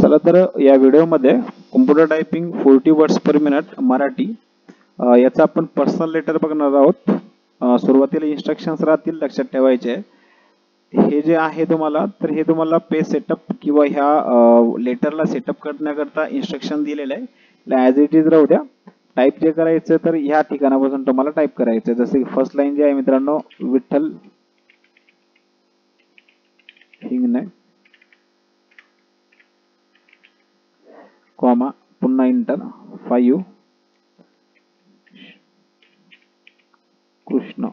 चला तर या व्हिडिओमध्ये computer typing 40 words per minute Marathi याचा आपण पर्सनल लेटर बघणार आहोत। सुरुवातीला इन्स्ट्रक्शन्स राहतील, लक्षात ठेवायचे। हे जे आहे तुम्हाला तर हे तुम्हाला पेज सेटअप किंवा ह्या लेटरला सेटअप करण्याकरता इन्स्ट्रक्शन दिलेले आहे। ॲज इट इज राहू द्या। टाइप जे करायचं तर ह्या ठिकाणापासून तुम्हाला टाइप करायचं। जसे फर्स्ट लाईन जी आहे मित्रांनो, विठ्ठल हिंगणे कॉमा पुन्हा इंटर 5 कृष्ण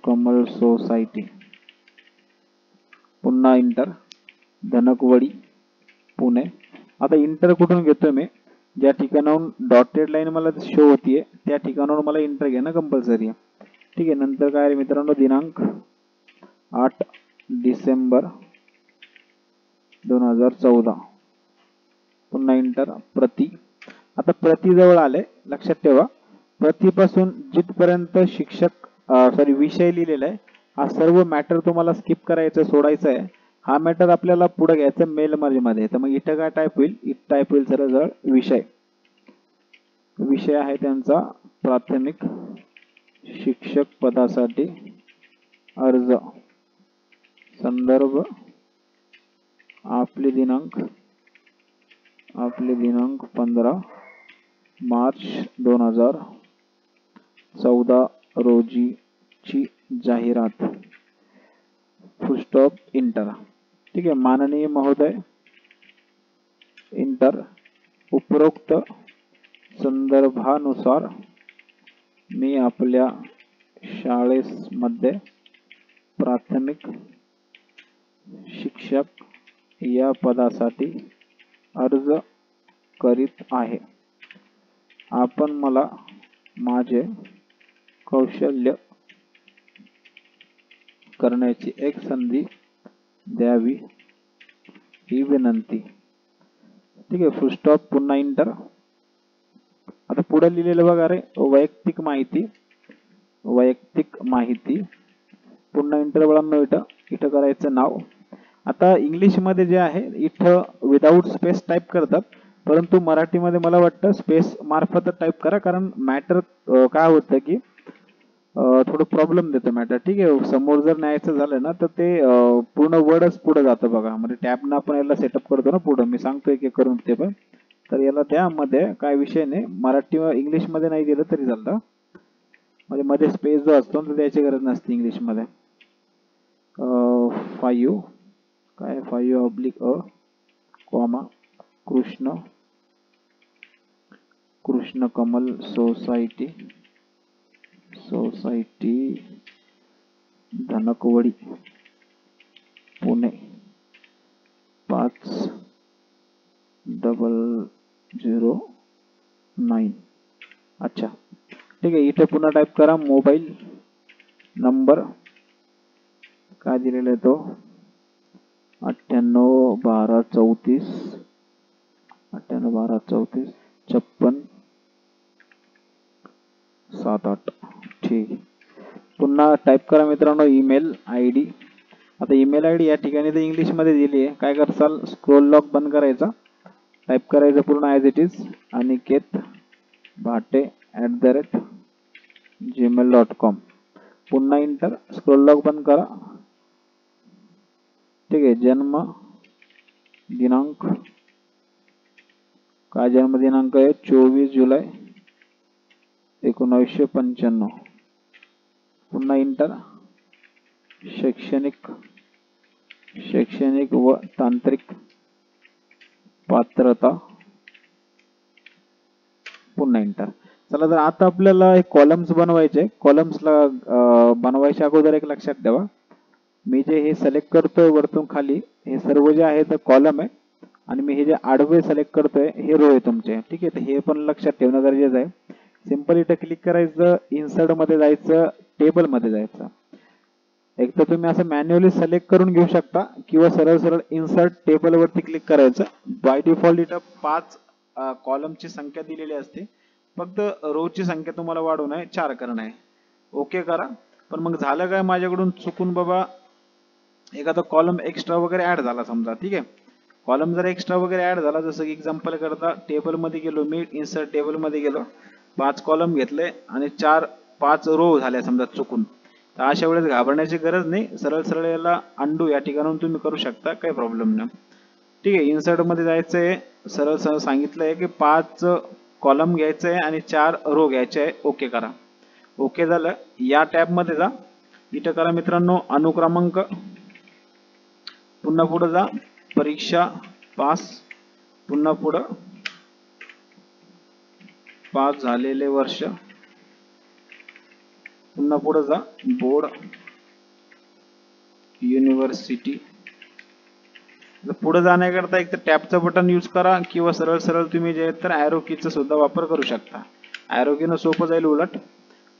कमल सोसायटी पुन्हा इंटर धनकवडी पुणे। आता इंटर कुठून घेतोय मी? ज्या ठिकाणाहून डॉटेड लाईन मला शो होतीये त्या ठिकाणाहून मला इंटर घेणं कंपल्सरी आहे। ठीक आहे, नंतर काय मित्रांनो, दिनांक 8 डिसेंबर 2014 पुन्हा इंटर प्रति। आता प्रति जवळ आले, लक्षात ठेवा प्रतिपासून जिथपर्यंत शिक्षक विषय लिहिलेला आहे हा सर्व मॅटर तुम्हाला स्किप करायचं, सोडायचं आहे। हा मॅटर आपल्याला पुढे घ्यायचा मेल मध्ये। तर मग इथं काय टाइप होईल? इथं टाइप होईल सरळ विषय। विषय आहे त्यांचा प्राथमिक शिक्षक पदासाठी अर्ज, संदर्भ आपले दिनांक 15 मार्च 2014 रोजीची जाहिरात, फुल स्टॉप इंटर। ठीक आहे, माननीय महोदय इंटर, उपरोक्त संदर्भानुसार मी आपल्या शाळेमध्ये प्राथमिक शिक्षक या पदासाठी अर्ज करीत आहे। आपण मला माझे कौशल्य करण्याची एक संधी द्यावी ही विनंती। ठीक आहे, फुल स्टॉप पुन्हा इंटर। आता पुढे लिहिलेलं बघा रे, वैयक्तिक माहिती पुन्हा इंटर बळांनो। इथं करायचं नाव। आता इंग्लिश मध्ये जे आहे इथं विदाउट स्पेस टाइप करतात, परंतु मराठीमध्ये मला वाटतं स्पेस मार्फत टाइप करा, कारण मॅटर काय होतं की थोडं प्रॉब्लेम देतं मॅटर। ठीक आहे, समोर जर न्यायचं झालं ना तर ते पूर्ण वर्डच पुढे जातं बघा। म्हणजे टॅबनं आपण याला सेटअप करतो ना पुढं, मी सांगतोय की करून ते पण। तर याला त्यामध्ये काय विषय नाही, मराठी व इंग्लिश मध्ये नाही दिलं तरी चालतं। म्हणजे मध्ये स्पेस जो असतो तो द्यायची गरज नसते इंग्लिश मध्ये। 5 काय 5 कॉमा कृष्ण कमल सोसायटी धनकवडी पुणे 5009। अच्छा, ठीक आहे, इथे पुन्हा टाइप करा मोबाईल नंबर काय दिलेला आहे तो 981234 56 78। ठीक, पुन्हा टाइप करा मित्रांनो ईमेल आयडी। आता ईमेल आयडी या ठिकाणी तर इंग्लिश मध्ये दिली आहे, काय करसाल स्क्रोल लॉक बंद करायचा, टाइप करायचं पूर्ण ॲज इट इज अनिकेत भाटे@gmail.com पुन्हा इंटर, स्क्रोल लॉक बंद करा। ठीक आहे, जन्म दिनांक काय जन्म दिनांक आहे 24 जुलै 1995 पुन्हा इंटर। शैक्षणिक व तांत्रिक पात्रता पुन्हा इंटर। चला तर आता आपल्याला एक कॉलम्स बनवायचे। कॉलम्सला बनवायच्या अगोदर एक लक्षात ठेवा, मी जे हे सिलेक्ट करतोय वरतून खाली हे सर्व जे आहे तर कॉलम आहे, आणि मी हे जे आडवे सिलेक्ट करतोय हे रो आहे तुमचे। ठीक आहे, तर हे पण लक्षात ठेवणं गरजेचं आहे। सिंपल इथं क्लिक करायचं, इन्सर्ट मध्ये जायचं, टेबल मध्ये जायचं। एक तर तुम्ही असं मॅन्युअली सिलेक्ट करून घेऊ शकता किंवा सरळ इन्सर्ट टेबल वरती क्लिक करायचं। बाय डिफॉल्ट इथं 5 कॉलमची संख्या दिलेली असते, फक्त रोची संख्या तुम्हाला वाढवून आहे 4 करणं आहे। ओके करा। पण मग झालं काय, माझ्याकडून चुकून बाबा एखादा कॉलम एक्स्ट्रा वगैरे ऍड झाला समजा, ठीक आहे, कॉलम जर एक्स्ट्रा वगैरे ऍड झाला, जसं की एक्झाम्पल करता टेबल मध्ये गेलो मी, इन्सर्ट टेबल मध्ये गेलो, 5 कॉलम घेतले आणि 5 रो झाल्या समजा चुकून, तर अशा वेळेस घाबरण्याची गरज नाही. सरळ सरळ याला अंडू या ठिकाणाहून तुम्ही करू शकता, काही प्रॉब्लेम नाही. ठीक आहे, इन्सर्ट मध्ये जायचंय, सरळ सरळ सांगितलंय की 5 कॉलम घ्यायचे आहे आणि 4 रो घ्यायचे आहे. ओके करा. ओके झालं. या टॅब मध्ये जा, इथं करा मित्रांनो अनुक्रमांक, पुन्हा पुढे जा परीक्षा पास, पुन्हा पुढं पास झालेले वर्ष, पुन्हा पुढे जा बोर्ड युनिव्हर्सिटी. पुढे जाण्याकरता एक तर टॅबचं बटन यूज करा किंवा सरळ सरळ तुम्ही जे तर ॲरो कीचा सुद्धा वापर करू शकता. ॲरो कीनं सोपं जाईल उलट.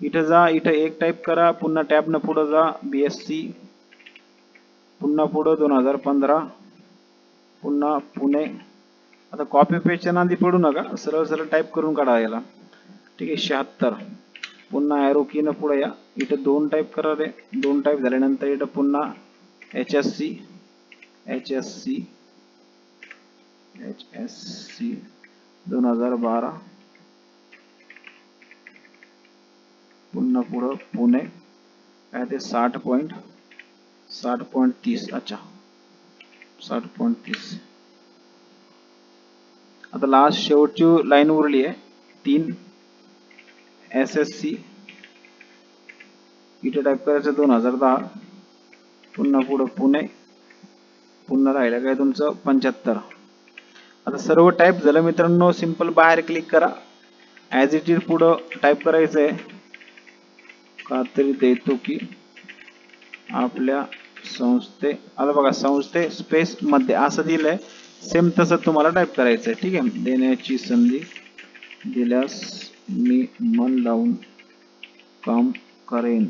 इथं जा, इथं 1 टाईप करा, पुन्हा टॅबनं पुढे जा BSc, पुन्हा पुढे 2015, पुन्हा पुणे. आता कॉपी पेस्टच्या नांदी पडू नका, सरळ सरळ टाईप करून काढा याला. ठीक आहे, 76. पुन्हा ॲरो कीनं पुढे या, इथं 2 टाईप करा रे. 2 टाईप झाल्यानंतर इथं पुन्हा HSC 2012, पुन्हा पुढं पुणे, काय ते 60.30. अच्छा 60.30. आता लास्ट शेवटची लाईन उरली आहे 3 SSC, इथे टाईप करायचं 2010, पुन्हा पुढं पुणे, पुन्हा राहिलं काय तुमचं 75. आता सर्व टाईप झालं मित्रांनो. सिंपल बाहेर क्लिक करा, ॲज इट इज पुढं टाईप करायचं आहे, खात्री देतो की आपल्या संस्थे, आता बघा संस्थे स्पेस मध्ये असं दिलंय, सेम तसं तुम्हाला टाईप करायचं आहे. ठीक आहे, देण्याची संधी दिल्यास मी मन लावून काम करेन.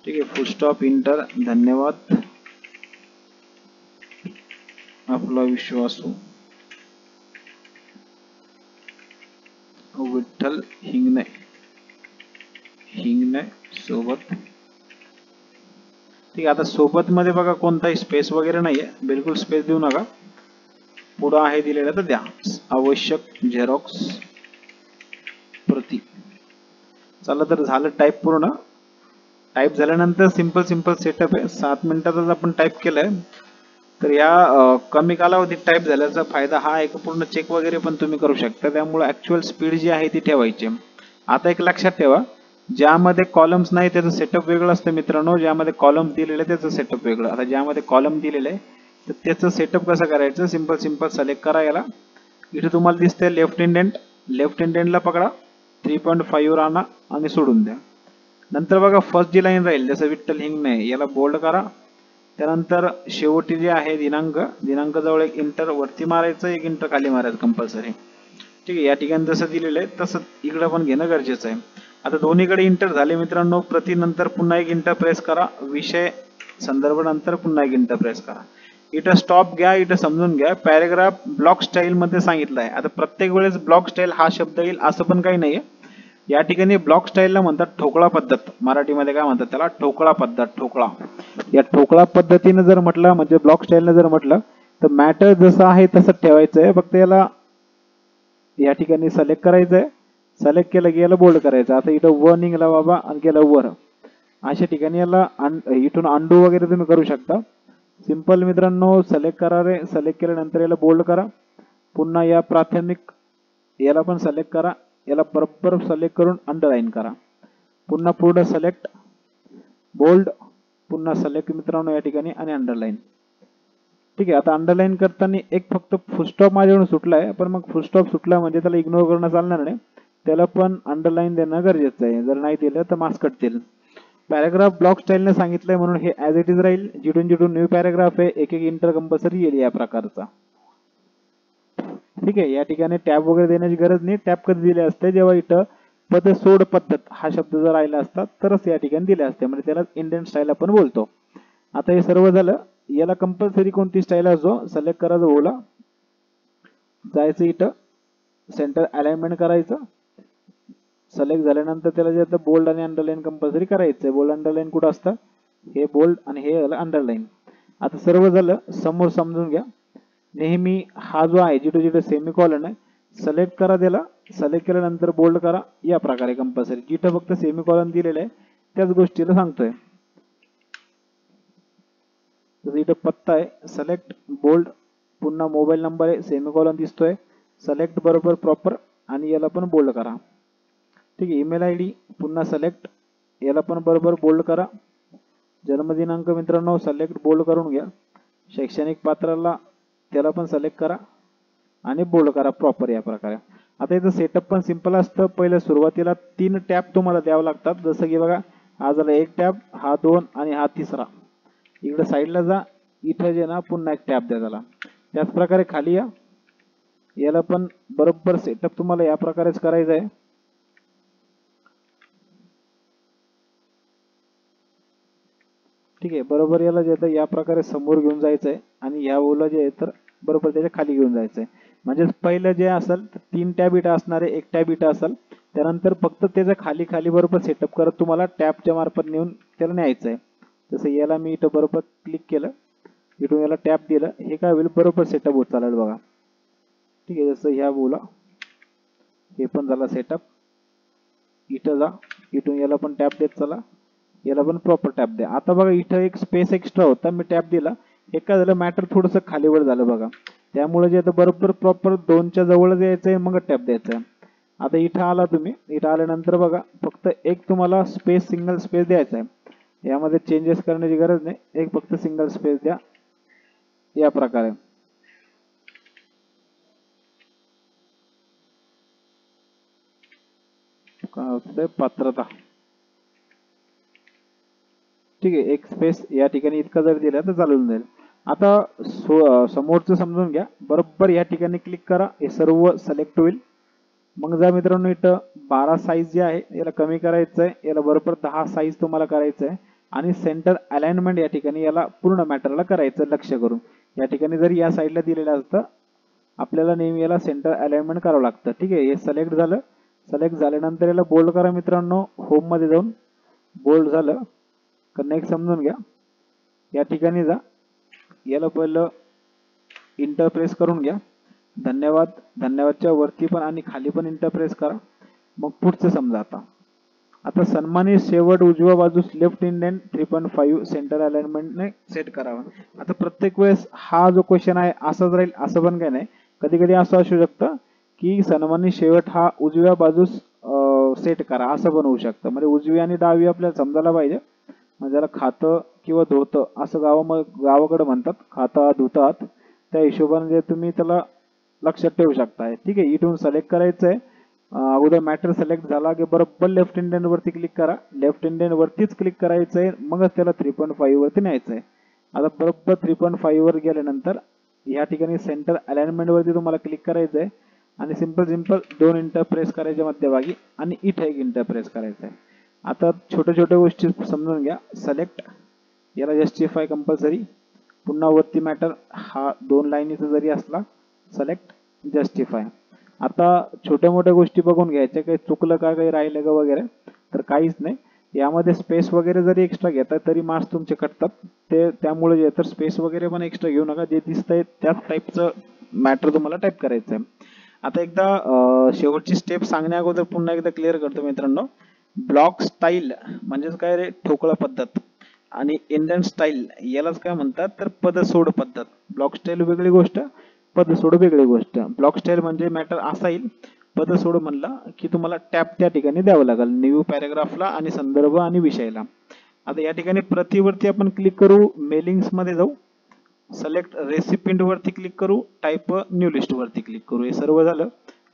ठीक आहे, फुल स्टॉप, इंटर. धन्यवाद, आपला विश्वासू विठ्ठल हिंगणे सोबत. ठीक आहे, आता सोबत मध्ये बघा कोणताही स्पेस वगैरे नाहीये, बिलकुल स्पेस देऊ नका. पुढं आहे दिलेलं तर द्या. आवश्यक झेरॉक्स प्रति. चला तर झालं टाईप पूर्ण. टाईप झाल्यानंतर सिंपल सेटअप आहे. 7 मिनिटातच आपण टाईप केलंय. तर या कमी कालावधीत टाईप झाल्याचा फायदा हा आहे की पूर्ण चेक वगैरे पण तुम्ही करू शकता, त्यामुळे ऍक्च्युअल स्पीड जी आहे ती ठेवायची. आता एक लक्षात ठेवा, ज्यामध्ये कॉलम्स नाही त्याचं सेटअप वेगळं असतं मित्रांनो, ज्यामध्ये कॉलम्स दिलेले त्याचं सेटअप वेगळं. आता ज्यामध्ये कॉलम दिलेले तर त्याचं सेटअप कसं करायचं, सिंपल सिलेक्ट करा याला. इथे तुम्हाला दिसतंय लेफ्ट इंडेंटला पकडा, 3.5 वर आणा आणि सोडून द्या. नंतर बघा फर्स्ट जी लाईन राहील, जसं विठ्ठल हिंगणे, याला बोल्ड करा. त्यानंतर शेवटी जे आहे दिनांक जवळ एक इंटर वरती मारायचं, एक इंटर खाली मारायचं कंपल्सरी. ठीक आहे, या ठिकाणी जसं दिलेलं आहे तसं इकडं पण घेणं गरजेचं आहे. आता दोन्हीकडे इंटर झाले मित्रांनो. प्रति नंतर पुन्हा एक इंटर प्रेस करा, विषय संदर्भ नंतर पुन्हा एक इंटर प्रेस करा. इथं स्टॉप घ्या, इथं समजून घ्या. पॅराग्राफ ब्लॉक स्टाईल मध्ये सांगितलं आहे. आता प्रत्येक वेळेस ब्लॉक स्टाईल हा शब्द येईल असं पण काही नाहीये. या ठिकाणी ब्लॉक स्टाईलला म्हणतात ठोकळा पद्धत, मराठीमध्ये काय म्हणतात त्याला, ठोकळा पद्धत. ठोकळा, या ठोकळा पद्धतीने जर म्हटलं म्हणजे ब्लॉक स्टाईलने जर म्हटलं तर मॅटर जसं आहे तसं ठेवायचंय. फक्त याला या ठिकाणी सिलेक्ट करायचंय, सिलेक्ट केलं की याला बोल्ड करायचं. आता इथं वर निघाला बाबा आणि गेला वर, अशा ठिकाणी याला इथून अंडू वगैरे तुम्ही करू शकता. सिंपल मित्रांनो, सिलेक्ट करा रे. सिलेक्ट केल्यानंतर याला बोल्ड करा. पुन्हा या प्राथमिक याला पण सिलेक्ट करा, याला बरोबर सिलेक्ट करून अंडरलाईन करा. पुन्हा पुढे सिलेक्ट, बोल्ड, पुन्हा सिलेक्ट मित्रांनो या ठिकाणी आणि अंडरलाईन. ठीक आहे, आता अंडरलाईन करताना एक फक्त फुलस्टॉप माझ्याकडून सुटलाय, पण मग फुलस्टॉप सुटला म्हणजे त्याला इग्नोर करणं चालणार नाही, त्याला पण अंडरलाईन देणं गरजेचं आहे. जर नाही दिलं तर मार्क्स कटतील. पॅराग्राफ ब्लॉक स्टाईलने सांगितलंय म्हणून हे ऍज इट इज राहील. जिथून न्यू पॅराग्राफ आहे, एक इंटर कंपल्सरी येईल या प्रकारचा. ठीक आहे, या ठिकाणी टॅब वगैरे देण्याची गरज नाही. टॅब कधी दिले असते, जेव्हा इथं पदसोड पद्धत हा शब्द जर राहिला असता तरच या ठिकाणी दिले असते, म्हणजे त्याला इंडियन स्टाईल आपण बोलतो. आता हे सर्व झालं. याला कंपल्सरी कोणती स्टाईल असो, सिलेक्ट करायचं, ओला जायचं, इथं सेंटर अलाइनमेंट करायचं. सिलेक्ट झाल्यानंतर त्याला जे बोल्ड आणि अंडरलाईन कंपल्सरी करायचं. बोल्ड अंडरलाईन कुठं असतं, हे बोल्ड आणि हे अंडरलाईन. आता सर्व झालं, समोर समजून घ्या. नेहमी हा जो आहे जिथे सेमिकॉलन आहे सिलेक्ट करा, त्याला सिलेक्ट केल्यानंतर बोल्ड करा, या प्रकारे कंपल्सरी. जिथे फक्त सेमिकॉलन दिलेलं आहे त्याच गोष्टीला सांगतोय. जसं इथं पत्ता आहे, सिलेक्ट बोल्ड, पुन्हा मोबाईल नंबर आहे, सेमिकॉलन दिसतोय, सिलेक्ट बरोबर प्रॉपर आणि याला पण बोल्ड करा. ठीक आहे. ईमेल आय डी पुन्हा सिलेक्ट, याला पण बरोबर बोल्ड करा. जन्मदिनांक मित्रांनो सिलेक्ट बोल्ड करून घ्या. शैक्षणिक पात्राला त्याला पण सिलेक्ट करा आणि बोल्ड करा प्रॉपर या प्रकारे. आता इथं सेटअप पण सिंपल असतं. पहिलं सुरुवातीला 3 टॅब तुम्हाला द्यावं लागतात. जसं की बघा, हा झाला 1 टॅब, हा 2 आणि हा 3. इकडे साईडला जा, इथं जे ना पुन्हा 1 टॅब द्या त्याला. त्याच प्रकारे खाली या, याला पण बरोबर सेटअप तुम्हाला या प्रकारेच करायचं आहे. ठीक आहे. बरोबर याला जे आहे या प्रकारे समोर घेऊन जायचं आहे आणि या ओला जे आहे तर बरोबर त्याच्या खाली घेऊन जायचं आहे. म्हणजे पहिलं जे असेल तर 3 टॅब इथं असणार आहे, 1 टॅब इथं असेल. त्यानंतर फक्त त्याच्या खाली खाली बरोबर सेटअप करत तुम्हाला टॅबच्या मार्फत नेऊन त्याला न्यायचं आहे. जसं याला मी इथं बरोबर क्लिक केलं, इथून याला टॅब दिलं, हे काय होईल बरोबर सेटअप होत चालेल बघा. ठीक आहे. जसं ह्या बोला, हे पण झाला सेटअप. इथं जा, इथून याला पण टॅब देत चला, याला पण प्रॉपर टॅब द्या. आता बघा इथं एक स्पेस एक्स्ट्रा होता, मी टॅब दिला, हे काय झालं मॅटर थोडंसं खालीवर झालं बघा. त्यामुळे जे आता बरोबर प्रॉपर 2च्या जवळ यायचंय मग टॅब द्यायचं. आता इथं आला तुम्ही, इथं आल्यानंतर बघा फक्त एक तुम्हाला स्पेस, सिंगल स्पेस द्यायचा आहे. यामध्ये चेंजेस करण्याची गरज नाही, एक फक्त सिंगल स्पेस द्या या प्रकारे. पात्रता. ठीक आहे. एक स्पेस या ठिकाणी इतका जर दिला तर चालून जाईल. आता समोरचं समजून घ्या. बरोबर या ठिकाणी क्लिक करा, हे सर्व सिलेक्ट होईल. मग जा मित्रांनो, इथं 12 साईज जे आहे याला कमी करायचं आहे, याला बरोबर 10 साईज तुम्हाला करायचं आहे आणि सेंटर अलाइनमेंट या ठिकाणी याला पूर्ण मॅटरला करायचं लक्ष करून. या ठिकाणी जर या साईडला दिलेलं असतं, आपल्याला नेहमी याला सेंटर अलाइनमेंट करावं लागतं. ठीक आहे. हे सिलेक्ट झालं. सिलेक्ट झाल्यानंतर याला बोल्ड करा मित्रांनो, होम मध्ये जाऊन बोल्ड झालं. नेक्स्ट समजून घ्या. या ठिकाणी जा, याला पहिलं इंटर प्रेस करून घ्या. धन्यवाद, धन्यवादच्या वरती पण आणि खाली पण इंटर प्रेस करा. मग पुढचं समजा. आता सन्मानित शेवट उजव्या बाजूस लेफ्ट इंडेंट 3.5 सेंटर अलाइनमेंटने सेट करावा. आता प्रत्येक वेळेस हा जो क्वेश्चन आहे असाच राहील असं पण काय नाही. कधी कधी असं असू शकतं की सन्मानित शेवट हा उजव्या बाजूस सेट करा, असं पण होऊ शकतं. म्हणजे उजवी आणि डावी आपल्याला समजायला पाहिजे. म्हणजे त्याला खातं किंवा धोतं असं गावाकडे म्हणतात, खाता धुतात, त्या हिशोबाने जे तुम्ही त्याला लक्षात ठेवू शकता. ठीक आहे. इथून सिलेक्ट करायचं आहे. अगोदर मॅटर सिलेक्ट झाला की बरोबर लेफ्ट इंडेंट वरती क्लिक करा. लेफ्ट इंडेंट वरतीच क्लिक करायचं आहे, मगच त्याला 3.5 वरती न्यायचं आहे. आता बरोबर 3.5 वर गेल्यानंतर या ठिकाणी सेंटर अलाइनमेंट वरती तुम्हाला क्लिक करायचं आहे आणि सिंपल 2 इंटर प्रेस करायचे मध्यभागी आणि इथे 1 इंटर प्रेस करायचं आहे. आता छोट्या छोट्या गोष्टी समजून घ्या. सिलेक्ट, याला जस्टिफाय कंपल्सरी. पुन्हा वरती मॅटर हा 2 लाईनीचा जरी असला, सिलेक्ट, जस्टिफाय. आता छोट्या मोठ्या गोष्टी बघून घ्यायच्या, काही चुकलं का, काही राहिलं का वगैरे, तर काहीच नाही. यामध्ये स्पेस वगैरे जरी एक्स्ट्रा घेता तरी मार्क्स तुमचे कटतात. त्यामुळे जे तर स्पेस वगैरे पण एक्स्ट्रा घेऊ नका. जे दिसतंय त्याच टाईपचं मॅटर तुम्हाला टाईप करायचं आहे. आता एकदा शेवटची स्टेप सांगण्या अगोदर पुन्हा एकदा क्लिअर करतो मित्रांनो. ब्लॉक स्टाईल म्हणजेच काय रे, ठोकळा पद्धत आणि इंडियन स्टाईल यालाच काय म्हणतात तर पदसोड पद्धत. ब्लॉक स्टाईल वेगळी गोष्ट, पदसोड वेगळी गोष्ट. ब्लॉक स्टाईल म्हणजे मॅटर असा येईल, पदसोड म्हणला की तुम्हाला टॅब त्या ठिकाणी द्यावं लागेल, न्यू पॅराग्राफला आणि संदर्भ आणि विषयाला. आता या ठिकाणी प्रतिवरती आपण क्लिक करू, मेलिंग्स मध्ये जाऊ, सिलेक्ट रेसिपिएंट वरती क्लिक करू, टाइप न्यू लिस्ट वरती क्लिक करू. हे सर्व झालं.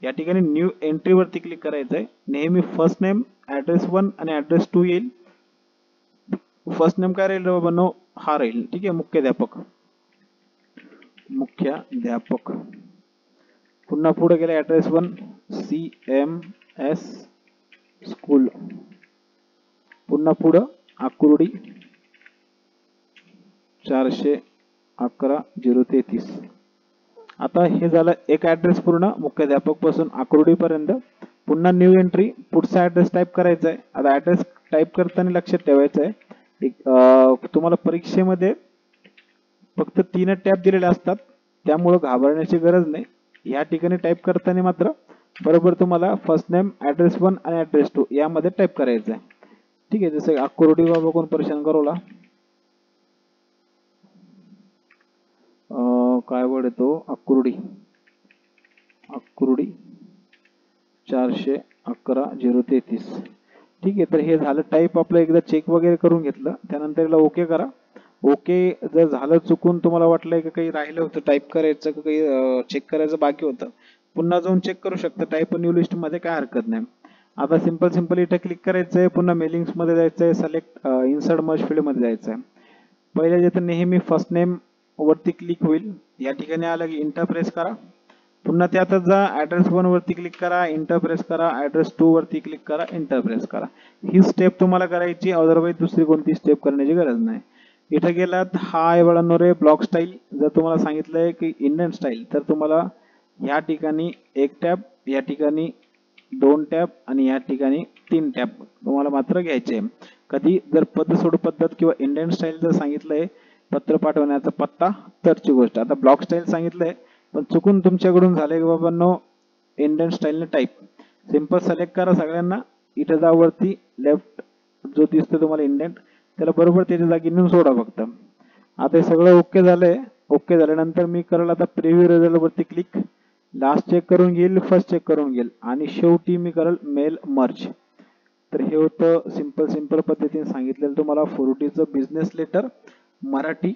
या ठिकाणी न्यू एंट्री वरती क्लिक करायचं आहे. नेहमी फर्स्ट नेम ऍड्रेस 1 आणि ऍड्रेस 2 येईल. फर्स्ट नेम काय राहील बाबांनो, हा राहील. ठीक आहे. मुख्याध्यापक, मुख्याध्यापक. पुन्हा पुढे गेले ऍड्रेस 1 CMS स्कूल. पुन्हा पुढे आकुर्डी 411-033. आता हे झालं एक ऍड्रेस पूर्ण मुख्याध्यापक पासून आकुर्डी पर्यंत. पुन्हा न्यू एंट्री, पुढचा ऍड्रेस टाइप करायचा आहे. आता ऍड्रेस टाइप करताना लक्षात ठेवायचं आहे, तुम्हाला परीक्षेमध्ये फक्त 3 टॅब दिलेले असतात. त्यामुळे घाबरण्याची गरज नाही. या ठिकाणी टाईप करताना मात्र बरोबर तुम्हाला फर्स्ट नेम ॲड्रेस 1 आणि ॲड्रेस 2 यामध्ये टाईप करायचं आहे. ठीक आहे. जसं अक्कुर्डी बाबा कोण परेशान करोला काय वर्ड येतो अक्कुर्डी 411-033. ठीक आहे. तर हे झालं टाईप. आपलं एकदा चेक वगैरे करून घेतलं त्यानंतर याला ओके करा. ओके जर झालं चुकून तुम्हाला वाटलंय की काही राहिलं होतं टाईप करायचं की काही चेक करायचं बाकी होतं, पुन्हा जाऊन चेक करू शकता. टाईप न्यू लिस्ट मध्ये काय हरकत नाही. आता सिंपल इथं क्लिक करायचं आहे. पुन्हा मेलिंग्स मध्ये जायचं आहे. सिलेक्ट इन्सर्ट मर्ज फील्ड मध्ये जायचं आहे. पहिल्या जिथं नेहमी फर्स्ट नेम वरती क्लिक होईल. या ठिकाणी आलं की इंटर प्रेस करा. पुन्हा त्यातच जा. ॲड्रेस 1 वरती क्लिक करा, इंटर प्रेस करा. ॲड्रेस 2 वरती क्लिक करा, इंटर प्रेस करा. ही स्टेप तुम्हाला करायची, अदरवाईज दुसरी कोणती स्टेप करण्याची गरज नाही. इथं गेलात हा आहे बाळांनो रे ब्लॉक स्टाईल. जर तुम्हाला सांगितलंय की इंडियन स्टाईल तर तुम्हाला या ठिकाणी 1 टॅब, या ठिकाणी 2 टॅब आणि या ठिकाणी 3 टॅब तुम्हाला मात्र घ्यायचे. कधी जर पद्धतसोड पद्धत किंवा इंडियन स्टाईल जर सांगितलंय पत्र पाठवण्याचा पत्ता तरची गोष्ट. आता ब्लॉक स्टाईल सांगितलंय पण चुकून तुमच्याकडून झाले की बाबांनो इंडियन स्टाईलने टाईप. सिंपल सिलेक्ट करा सगळ्यांना. इथं जा वरती लेफ्ट जो दिसतो तुम्हाला इंडियन त्याला बरोबर त्याच्या जागी नेऊन सोडा फक्त. आता हे सगळं ओके झालंय. ओके झाल्यानंतर मी करेल आता प्रिव्ह्यू रिझल्ट वरती क्लिक. लास्ट चेक करून घेईल, फर्स्ट चेक करून घेईल आणि शेवटी मी करेल मेल मर्ज. तर हे होतं सिंपल पद्धतीने सांगितलेलं तुम्हाला 4Dचं बिझनेस लेटर मराठी.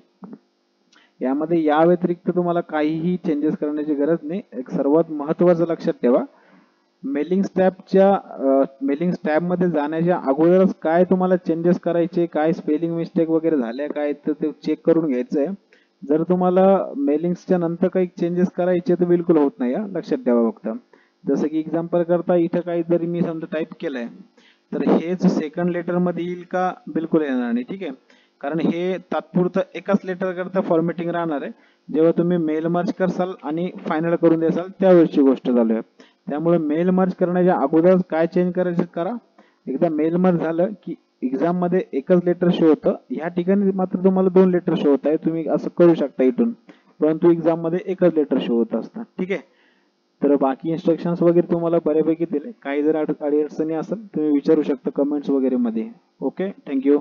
यामध्ये या व्यतिरिक्त तुम्हाला काहीही चेंजेस करण्याची गरज नाही. एक सर्वात महत्त्वाचं लक्षात ठेवा, मेलिंग टॅब मध्ये जाण्याच्या अगोदरच काय तुम्हाला चेंजेस करायचे, काय स्पेलिंग मिस्टेक वगैरे झाल्या काय तर ते चेक करून घ्यायचंय. जर तुम्हाला मेलिंग्सच्या नंतर काही चेंजेस करायचे तर बिलकुल होत नाही. लक्षात ठेवा फक्त. जसं की एक्झाम्पल करता इथं काही जरी मी समजा टाईप केलंय तर हेच सेकंड लेटर मध्ये येईल का, बिलकुल येणार नाही. ठीक आहे. कारण हे तात्पुरतं एकाच लेटर करता फॉर्मॅटिंग राहणार आहे. जेव्हा तुम्ही मेल मर्ज करसाल आणि फायनल करून द्याल त्यावेळेसची गोष्ट चालू आहे. त्यामुळे मेल मर्ज करण्याच्या अगोदर काय चेंज करायचं करा. एकदा मेल मर्ज झालं की एक्झाम मध्ये एकच लेटर शो होतं. या ठिकाणी मात्र तुम्हाला 2 लेटर शो होत आहे. तुम्ही असं करू शकता इथून, परंतु एक्झाम मध्ये एकच लेटर शो होत असतं. ठीक आहे. तर बाकी इन्स्ट्रक्शन्स वगैरे तुम्हाला बऱ्यापैकी दिले. काही जर अडचणी असेल तुम्ही विचारू शकता कमेंट्स वगैरे मध्ये. Okay, thank you.